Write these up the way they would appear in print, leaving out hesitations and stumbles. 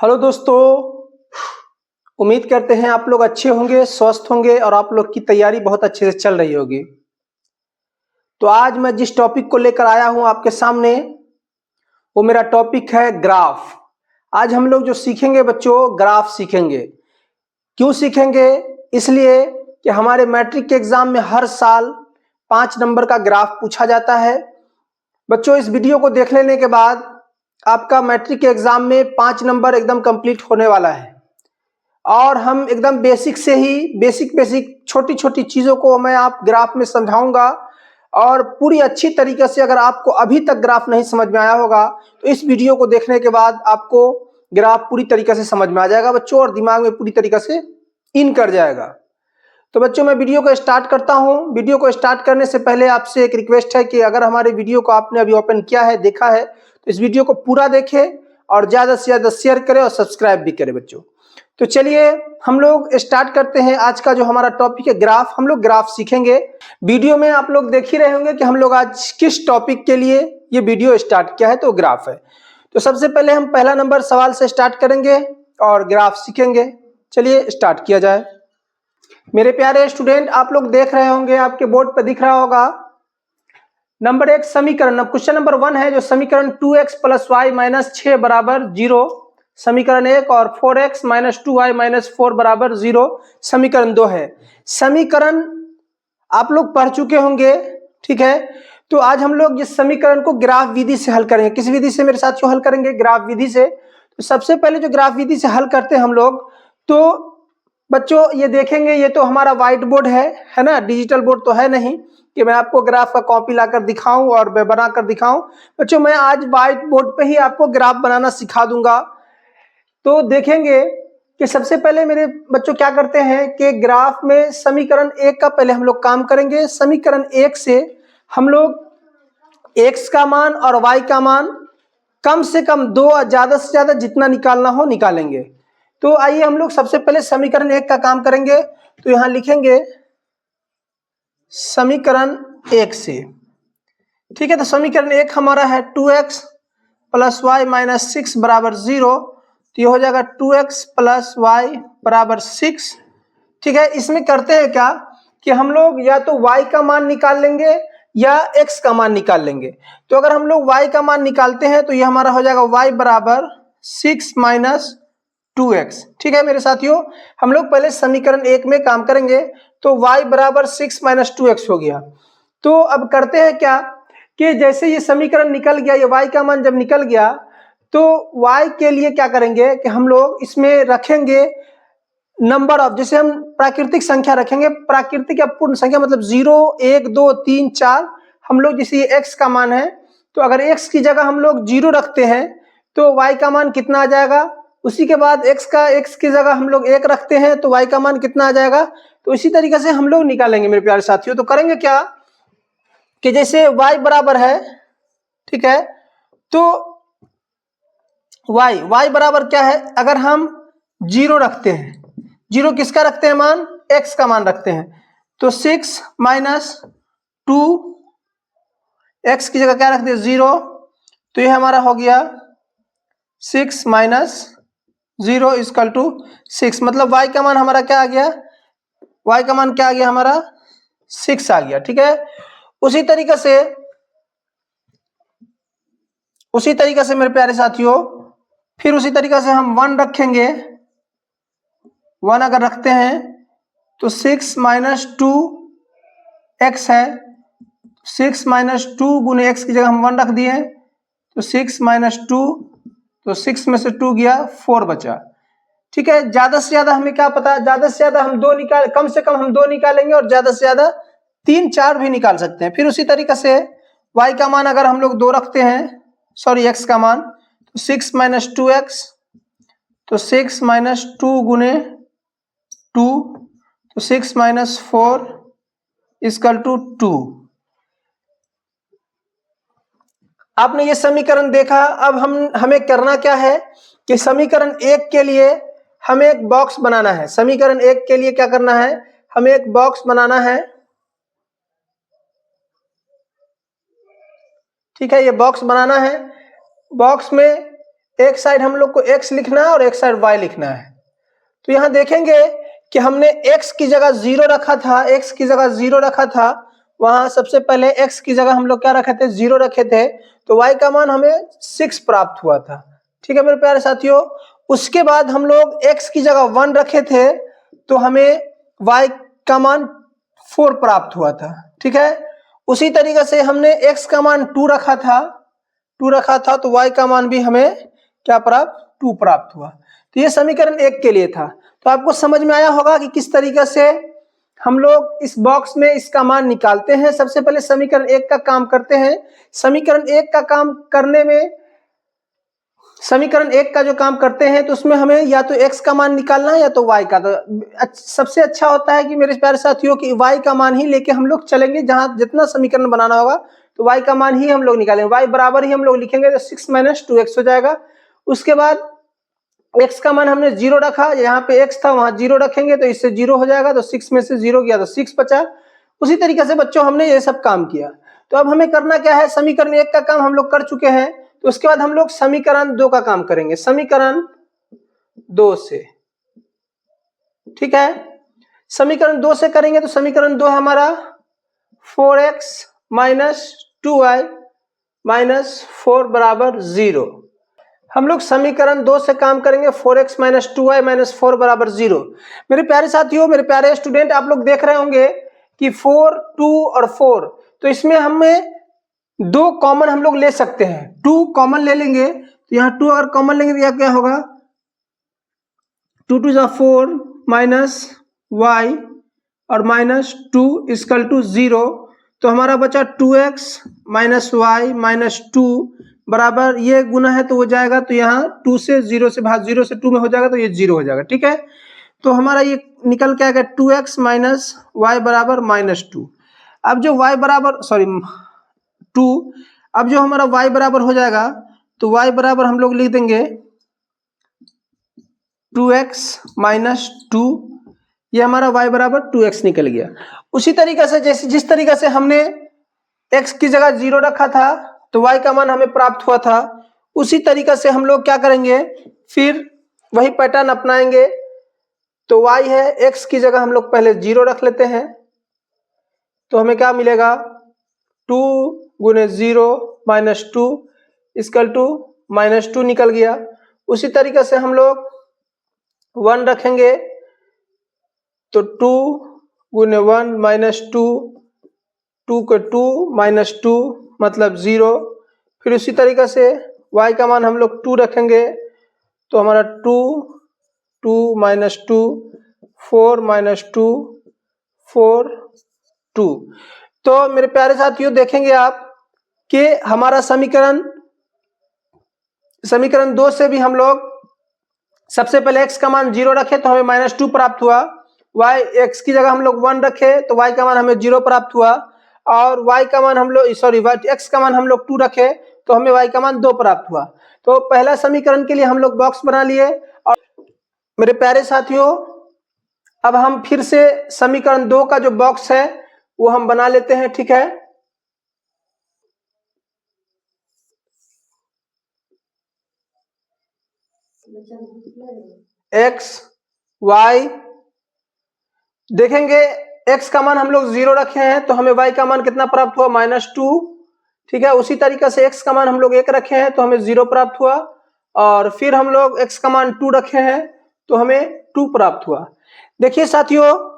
Hello दोस्तों, उम्मीद करते हैं आप लोग अच्छे होंगे, स्वस्थ होंगे और आप लोग की तैयारी बहुत अच्छे से चल रही होगी। तो आज मैं जिस टॉपिक को लेकर आया हूं आपके सामने, वो मेरा टॉपिक है ग्राफ। आज हम लोग जो सीखेंगे बच्चों, ग्राफ सीखेंगे। क्यों सीखेंगे? इसलिए कि हमारे मैट्रिक के एग्जाम में हर साल 5 नंबर का ग्राफ पूछा जाता है। बच्चों, इस वीडियो को देख लेने के बाद आपका मैट्रिक के एग्जाम में 5 नंबर एकदम कंप्लीट होने वाला है। और हम एकदम बेसिक से ही बेसिक छोटी छोटी चीज़ों को मैं आप ग्राफ में समझाऊंगा। और पूरी अच्छी तरीके से, अगर आपको अभी तक ग्राफ नहीं समझ में आया होगा तो इस वीडियो को देखने के बाद आपको ग्राफ पूरी तरीके से समझ में आ जाएगा बच्चों, और दिमाग में पूरी तरीके से इन कर जाएगा। तो बच्चों, मैं वीडियो को स्टार्ट करता हूं। वीडियो को स्टार्ट करने से पहले आपसे एक रिक्वेस्ट है कि अगर हमारे वीडियो को आपने अभी ओपन किया है, देखा है, तो इस वीडियो को पूरा देखें और ज़्यादा से ज़्यादा शेयर करें और सब्सक्राइब भी करें बच्चों। तो चलिए हम लोग स्टार्ट करते हैं। आज का जो हमारा टॉपिक है ग्राफ, हम लोग ग्राफ सीखेंगे। वीडियो में आप लोग देख ही रहे होंगे कि हम लोग आज किस टॉपिक के लिए ये वीडियो स्टार्ट किया है, तो ग्राफ है। तो सबसे पहले हम पहला नंबर सवाल से स्टार्ट करेंगे और ग्राफ सीखेंगे। चलिए स्टार्ट किया जाए। मेरे प्यारे स्टूडेंट, आप लोग देख रहे होंगे, आपके बोर्ड पर दिख रहा होगा नंबर 1 समीकरण। अब क्वेश्चन नंबर 1 है जो समीकरण 2x + y - 6 = 0 समीकरण 1 और 4x - 2y - 4 = 0 समीकरण 2 है। समीकरण आप लोग पढ़ चुके होंगे, ठीक है। तो आज हम लोग इस समीकरण को ग्राफ विधि से हल करेंगे। किस विधि से मेरे साथियों हल करेंगे? ग्राफ विधि से। तो सबसे पहले जो ग्राफ विधि से हल करते हैं हम लोग, तो बच्चों ये देखेंगे, ये तो हमारा व्हाइट बोर्ड है ना, डिजिटल बोर्ड तो है नहीं कि मैं आपको ग्राफ का कॉपी लाकर दिखाऊं और मैं बनाकर दिखाऊं। बच्चों, मैं आज व्हाइट बोर्ड पे ही आपको ग्राफ बनाना सिखा दूंगा। तो देखेंगे कि सबसे पहले मेरे बच्चों क्या करते हैं कि ग्राफ में समीकरण 1 का पहले हम लोग काम करेंगे। समीकरण 1 से हम लोग x का मान और y का मान कम से कम 2 और ज्यादा से ज्यादा जितना निकालना हो निकालेंगे। तो आइए हम लोग सबसे पहले समीकरण 1 का काम करेंगे। तो यहां लिखेंगे समीकरण 1 से, ठीक है। तो समीकरण 1 हमारा है 2x + y - 6 = 0। तो ये हो जाएगा 2x + y = 6, ठीक है। इसमें करते हैं क्या कि हम लोग या तो y का मान निकाल लेंगे या x का मान निकाल लेंगे। तो अगर हम लोग y का मान निकालते हैं तो ये हमारा हो जाएगा y = 6 - 2x, ठीक है मेरे साथियों। हम लोग पहले समीकरण 1 में काम करेंगे। तो y = 6 - 2x हो गया। तो अब करते हैं क्या कि जैसे ये समीकरण निकल गया, ये y का मान जब निकल गया, तो y के लिए क्या करेंगे कि हम लोग इसमें रखेंगे नंबर ऑफ, जैसे हम प्राकृतिक संख्या रखेंगे, प्राकृतिक या पूर्ण संख्या मतलब 0 1 2 3 4। हम लोग जैसे ये x का मान है, तो अगर x की जगह हम लोग 0 रखते हैं तो y का मान कितना आ जाएगा। उसी के बाद x की जगह हम लोग 1 रखते हैं तो y का मान कितना आ जाएगा। तो इसी तरीके से हम लोग निकालेंगे मेरे प्यारे साथियों। तो करेंगे क्या कि जैसे y बराबर है, ठीक है, तो y बराबर क्या है, अगर हम 0 रखते हैं, 0 किसका रखते हैं मान, x का मान रखते हैं, तो 6 - 2 x की जगह क्या रखते हैं 0। तो ये हमारा हो गया 6 - 0 = 6। मतलब y का मान हमारा क्या आ गया, y का मान क्या आ गया हमारा 6 आ गया, ठीक है। उसी तरीके से मेरे प्यारे साथियों, फिर उसी तरीके से हम 1 रखेंगे। 1 अगर रखते हैं तो 6 - 2 x है, 6 - 2 गुने x की जगह हम 1 रख दिए, तो 6 - 2, तो 6 में से 2 गया 4 बचा, ठीक है। ज्यादा से ज्यादा हमें क्या पता, ज्यादा से ज्यादा हम 2 निकाल, कम से कम हम 2 निकालेंगे और ज्यादा से ज्यादा 3 4 भी निकाल सकते हैं। फिर उसी तरीके से y का मान अगर हम लोग 2 रखते हैं, सॉरी x का मान, तो 6 - 2x, तो 6 - 2 गुने 2, तो 6 - 4 = 2। आपने ये समीकरण देखा। अब हमें करना क्या है कि समीकरण 1 के लिए हमें एक बॉक्स बनाना है। समीकरण 1 के लिए क्या करना है, हमें एक बॉक्स बनाना है, ठीक है। ये बॉक्स बनाना है। बॉक्स में एक साइड हम लोग को x लिखना है और एक साइड y लिखना है। तो यहां देखेंगे कि हमने x की जगह 0 रखा था, x की जगह 0 रखा था, वहां सबसे पहले x की जगह हम लोग क्या रखे थे, 0 रखे थे, तो y का मान हमें 6 प्राप्त हुआ था। ठीक है मेरे प्यारे साथियों। उसके बाद हम लोग x की जगह 1 रखे थे तो हमें y का मान 4 प्राप्त हुआ था। ठीक है, उसी तरीके से हमने x का मान 2 रखा था तो y का मान भी हमें क्या प्राप्त, 2 प्राप्त हुआ। तो ये समीकरण 1 के लिए था। तो आपको समझ में आया होगा कि किस तरीके से हम लोग इस बॉक्स में इसका मान निकालते हैं। सबसे पहले समीकरण 1 का काम करते हैं। समीकरण 1 का काम करने में, समीकरण 1 का जो काम करते हैं तो उसमें हमें या तो x का मान निकालना है या तो y का। तो सबसे अच्छा होता है कि मेरे प्यारे साथियों कि y का मान ही लेके हम लोग चलेंगे। जहां जितना समीकरण बनाना होगा तो y का मान ही हम लोग निकालेंगे, y बराबर ही हम लोग लिखेंगे तो 6 - 2x हो जाएगा। उसके बाद x का मान हमने 0 रखा, यहाँ पे x था वहां 0 रखेंगे तो इससे 0 हो जाएगा, तो 6 में से 0 गया तो 6 बचा। उसी तरीके से बच्चों हमने ये सब काम किया। तो अब हमें करना क्या है, समीकरण 1 का काम हम लोग कर चुके हैं, तो उसके बाद हम लोग समीकरण 2 का काम करेंगे, समीकरण 2 से। ठीक है, समीकरण 2 से करेंगे तो समीकरण 2 हमारा 4x - 2y - 4 बराबर 0। हम लोग समीकरण 2 से काम करेंगे, 4x - 2y - 4 बराबर 0। मेरे प्यारे साथियों, मेरे प्यारे स्टूडेंट, आप लोग देख रहे होंगे कि 4, 2 और 4, तो इसमें हमें 2 कॉमन हम लोग ले सकते हैं। 2 कॉमन ले लेंगे तो यहाँ 2 अगर कॉमन लेंगे तो यहाँ क्या होगा, 2 × 2 = 4 माइनस y और -2 = 0। तो हमारा बचा 2x - y - 2 बराबर, ये गुना है तो हो जाएगा, तो यहाँ 2 से 0 से भाग, 0 से 2 में हो जाएगा तो ये 0 हो जाएगा। ठीक है, तो हमारा ये निकल के आएगा 2x - y बराबर -2। अब जो y बराबर 2, अब जो हमारा y बराबर हो जाएगा तो y बराबर हम लोग लिख देंगे 2x - 2, ये हमारा y बराबर 2x निकल गया। उसी तरीके से जिस तरीके से हमने x की जगह 0 रखा था तो y का मान हमें प्राप्त हुआ था, उसी तरीके से हम लोग क्या करेंगे, फिर वही पैटर्न अपनाएंगे। तो y है, x की जगह हम लोग पहले 0 रख लेते हैं, तो हमें क्या मिलेगा, 2 × 0 - 2 = -2 निकल गया। उसी तरीके से हम लोग 1 रखेंगे तो 2 × 1 - 2, 2 को 2 - 2 मतलब 0। फिर उसी तरीके से y का मान हम लोग 2 रखेंगे तो हमारा 2, 2 - 2, 4 - 2, 4, 2। तो मेरे प्यारे साथियों देखेंगे आप कि हमारा समीकरण 2 से भी हम लोग सबसे पहले x का मान 0 रखे तो हमें -2 प्राप्त हुआ, x की जगह हम लोग 1 रखे तो y का मान हमें 0 प्राप्त हुआ, और y का मान हम लोग x का मान हम लोग 2 रखे तो हमें y का मान 2 प्राप्त हुआ। तो पहला समीकरण के लिए हम लोग बॉक्स बना लिए। और मेरे प्यारे साथियों, अब हम फिर से समीकरण 2 का जो बॉक्स है वो हम बना लेते हैं। ठीक है, x y देखेंगे, x का मान हम लोग 0 रखे हैं तो हमें y का मान कितना प्राप्त हुआ, -2। ठीक है, उसी तरीके से x का मान हम लोग 1 रखे हैं तो हमें 0 प्राप्त हुआ, और फिर हम लोग x का मान 2 रखे हैं तो हमें 2 प्राप्त हुआ। देखिए साथियों,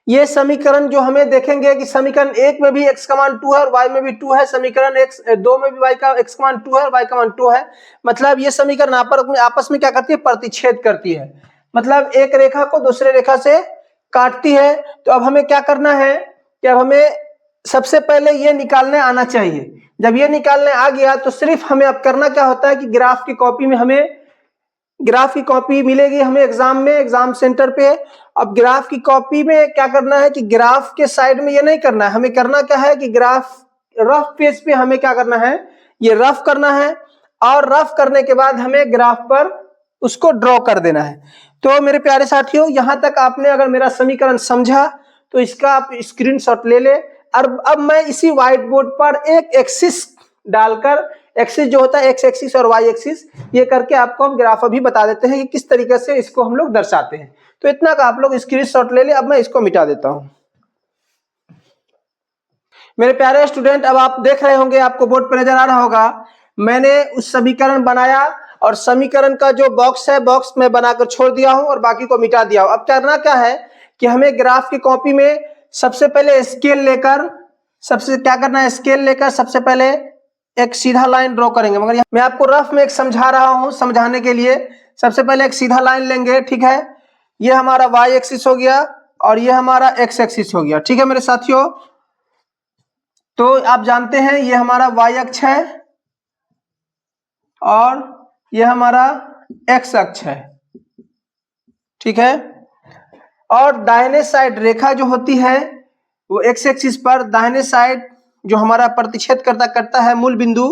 ये समीकरण जो हमें देखेंगे कि समीकरण 1 में भी x का मान 2 है और y में भी 2 है, समीकरण 2 में भी x का मान 2 है और y का मान 2 है। मतलब ये समीकरण आपस में क्या करती है, प्रतिच्छेद करती है, मतलब एक रेखा को दूसरे रेखा से काटती है। तो अब हमें क्या करना है कि अब हमें सबसे पहले ये निकालने आना चाहिए। जब ये निकालने आ गया तो सिर्फ हमें अब करना क्या होता है कि ग्राफ की कॉपी में हमें ग्राफ की कॉपी मिलेगी हमें एग्जाम सेंटर पे। अब ग्राफ की कॉपी में क्या करना है कि ग्राफ के साइड में ये नहीं करना है, हमें करना क्या है कि ग्राफ रफ पेज पे हमें क्या करना है, ये रफ करना है, और रफ करने के बाद हमें ग्राफ पर उसको ड्रॉ कर देना है। तो मेरे प्यारे साथियों, यहां तक आपने अगर मेरा समीकरण समझा तो इसका आप स्क्रीनशॉट ले ले। और अब मैं इसी व्हाइट बोर्ड पर एक एक्सिस डालकर एक्सिस जो होता है एक्स एक्सिस और वाई एक्सिस, ये करके आपको हम ग्राफ अभी बता देते हैं कि किस तरीके से इसको हम लोग दर्शाते हैं। तो इतना का आप लोग स्क्रीनशॉट ले ले। अब मैं इसको मिटा देता हूं। मेरे प्यारे स्टूडेंट, अब आप देख रहे होंगे, आपको बोर्ड पर नजर आ रहा होगा, मैंने उस समीकरण बनाया और समीकरण का जो बॉक्स है, बॉक्स में बनाकर छोड़ दिया हूं और बाकी को मिटा दिया हूं। अब करना क्या है कि हमें ग्राफ की कॉपी में सबसे पहले स्केल लेकर, सबसे पहले एक सीधा लाइन ड्रॉ करेंगे। मगर मैं आपको रफ में एक समझा रहा हूं, समझाने के लिए। सबसे पहले एक सीधा लाइन लेंगे, ठीक है। ये हमारा वाई एक्सिस हो गया और ये हमारा एक्स एक्सिस हो गया, ठीक है मेरे साथियों। तो आप जानते हैं ये हमारा वाई अक्ष है और ये हमारा एक्स अक्ष है, ठीक है। और दाहिने साइड रेखा जो होती है वो एक्स एक्सिस पर दाहिने साइड जो हमारा प्रतिच्छेद करता है मूल बिंदु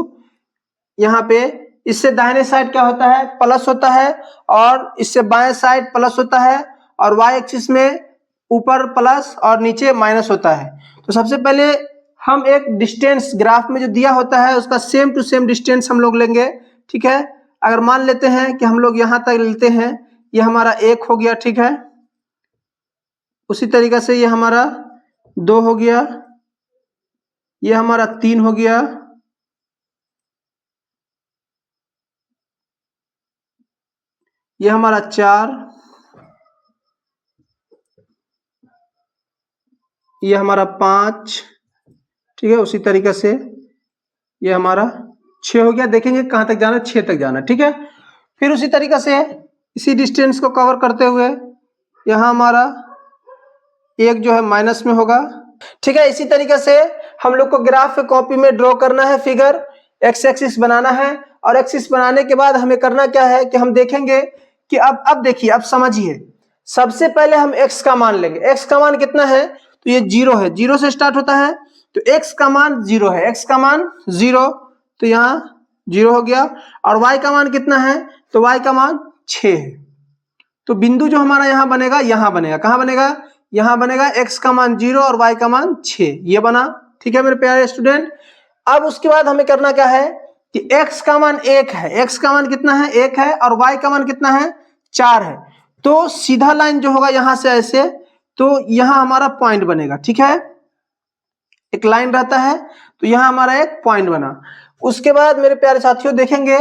यहाँ पे, इससे दाहिने साइड क्या होता है, प्लस होता है, और इससे बाएं साइड प्लस होता है, और वाई एक्सिस में ऊपर प्लस और नीचे माइनस होता है। तो सबसे पहले हम एक डिस्टेंस ग्राफ में जो दिया होता है उसका सेम टू सेम डिस्टेंस हम लोग लेंगे, ठीक है। अगर मान लेते हैं कि हम लोग यहाँ तक लेते हैं, ये हमारा 1 हो गया, ठीक है। उसी तरीके से ये हमारा 2 हो गया, ये हमारा 3 हो गया, ये हमारा 4, ये हमारा 5, ठीक है। उसी तरीके से ये हमारा 6 हो गया। देखेंगे कहां तक जाना, 6 तक जाना, ठीक है। फिर उसी तरीके से इसी डिस्टेंस को कवर करते हुए यहाँ हमारा 1 जो है माइनस में होगा, ठीक है। इसी तरीके से हम लोग को ग्राफ कॉपी में ड्रॉ करना है फिगर, एक्स एक्सिस बनाना है, और एक्सिस बनाने के बाद हमें करना क्या है कि हम देखेंगे कि अब देखिए, अब समझिए। सबसे पहले हम x का मान लेंगे। x का मान कितना है, तो ये 0 है, 0 से स्टार्ट होता है, तो x का मान 0 है, x का मान 0, तो यहाँ 0 हो गया। और y का मान कितना है, तो y का मान 6 है। तो बिंदु जो हमारा यहाँ बनेगा, यहाँ बनेगा, कहाँ बनेगा, यहाँ बनेगा। x का मान 0 और y का मान 6, ये बना, ठीक है मेरे प्यारे स्टूडेंट। अब उसके बाद हमें करना क्या है कि x का मान 1 है, x का मान कितना है, 1 है, और y का मान कितना है, 4 है। तो सीधा लाइन जो होगा यहां से ऐसे, तो यहां हमारा पॉइंट बनेगा, ठीक है। एक लाइन रहता है, तो यहां हमारा एक पॉइंट बना। उसके बाद मेरे प्यारे साथियों देखेंगे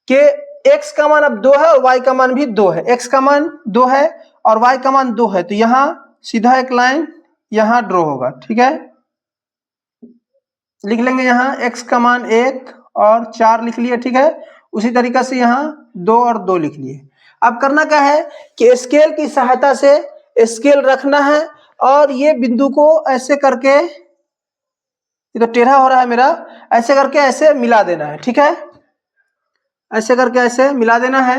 कि x का मान अब 2 है और y का मान भी 2 है। x का मान 2 है और y का मान 2 है, तो यहां सीधा एक लाइन यहां ड्रॉ होगा, ठीक है। लिख लेंगे यहाँ x का मान 1 और 4 लिख लिए, ठीक है। उसी तरीके से यहाँ 2 और 2 लिख लिए। अब करना क्या है कि स्केल की सहायता से स्केल रखना है और ये बिंदु को ऐसे करके, ये तो टेढ़ा हो रहा है मेरा, ऐसे करके ऐसे मिला देना है, ठीक है। ऐसे करके ऐसे मिला देना है।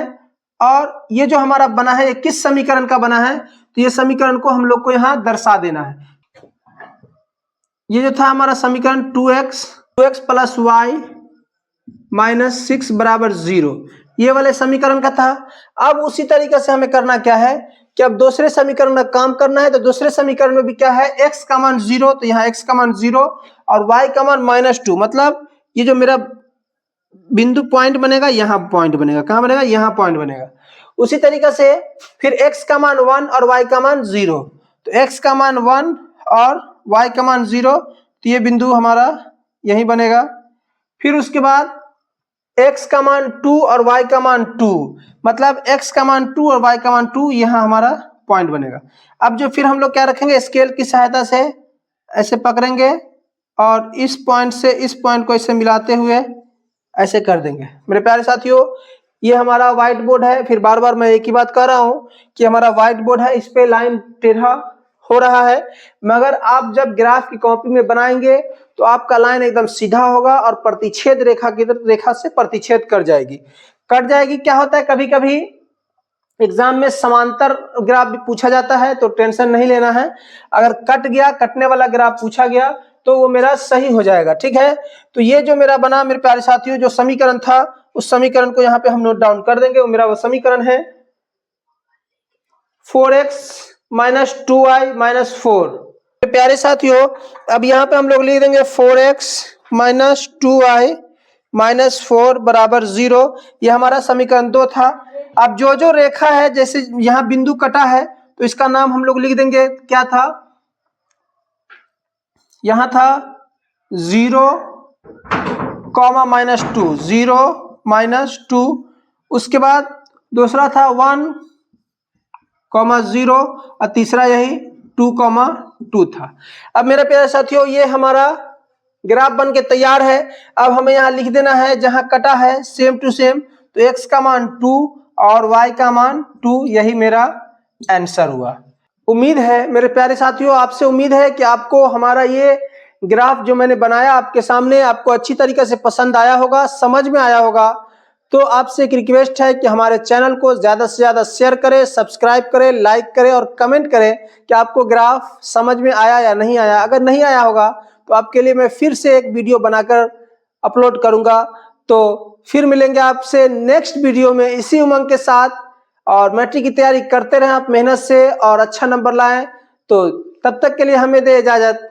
और ये जो हमारा बना है, ये किस समीकरण का बना है, तो ये समीकरण को हम लोग को यहाँ दर्शा देना है। ये जो था हमारा समीकरण 2x प्लस वाई माइनस 6 बराबर 0, ये वाले समीकरण का था। अब उसी तरीके से हमें करना क्या है कि अब दूसरे समीकरण में काम करना है। तो दूसरे समीकरण में भी क्या है, x का मान 0, तो यहाँ x का मान 0 और y का मान -2, मतलब ये जो मेरा बिंदु पॉइंट बनेगा, यहाँ पॉइंट बनेगा, कहाँ बनेगा, यहाँ पॉइंट बनेगा। उसी तरीके से फिर x का मान 1 और y का मान 0, तो x का मान 1 और y का मान 0, तो ये बिंदु हमारा यही बनेगा। फिर उसके बाद x का मान 2 और y का मान 2, मतलब x का मान 2 और y का मान 2, यहाँ हमारा पॉइंट बनेगा। अब जो फिर हम लोग क्या रखेंगे, स्केल की सहायता से ऐसे पकड़ेंगे और इस पॉइंट से इस पॉइंट को ऐसे मिलाते हुए ऐसे कर देंगे। मेरे प्यारे साथियों, ये हमारा व्हाइट बोर्ड है। फिर बार बार मैं एक ही बात कह रहा हूं कि हमारा व्हाइट बोर्ड है, इस पे लाइन टेढ़ा हो रहा है, मगर आप जब ग्राफ की कॉपी में बनाएंगे तो आपका लाइन एकदम सीधा होगा और प्रतिच्छेद रेखा से प्रतिच्छेद कर जाएगी, कट जाएगी। क्या होता है, कभी कभी एग्जाम में समांतर ग्राफ भी पूछा जाता है, तो टेंशन नहीं लेना है। अगर कट गया, कटने वाला ग्राफ पूछा गया, तो वो मेरा सही हो जाएगा, ठीक है। तो ये जो मेरा बना मेरे प्यारे साथियों, जो समीकरण था, उस समीकरण को यहाँ पे हम नोट डाउन कर देंगे। वो मेरा वो समीकरण है 4x माइनस 2y माइनस 4। प्यारे साथियों, अब यहाँ पे हम लोग लिख देंगे 4x माइनस 2y -4 बराबर 0। ये हमारा समीकरण 2 था। अब जो जो रेखा है, जैसे यहाँ बिंदु कटा है तो इसका नाम हम लोग लिख देंगे, क्या था, यहाँ था 0, -2, 0, -2। उसके बाद दूसरा था 1, 0 और तीसरा यही 2, 2 था। अब मेरे प्यारे साथियों, ये हमारा ग्राफ बन के तैयार है। अब हमें यहाँ लिख देना है, जहां कटा है सेम टू सेम, तो x का मान 2 और y का मान 2, यही मेरा आंसर हुआ। उम्मीद है मेरे प्यारे साथियों, आपसे उम्मीद है कि आपको हमारा ये ग्राफ जो मैंने बनाया आपके सामने, आपको अच्छी तरीके से पसंद आया होगा, समझ में आया होगा। तो आपसे एक रिक्वेस्ट है कि हमारे चैनल को ज्यादा से ज्यादा शेयर करें, सब्सक्राइब करें, लाइक करें और कमेंट करें कि आपको ग्राफ समझ में आया या नहीं आया। अगर नहीं आया होगा तो आपके लिए मैं फिर से एक वीडियो बनाकर अपलोड करूंगा। तो फिर मिलेंगे आपसे नेक्स्ट वीडियो में इसी उमंग के साथ। और मैट्रिक की तैयारी करते रहें आप मेहनत से और अच्छा नंबर लाएं। तो तब तक के लिए हमें दे इजाजत।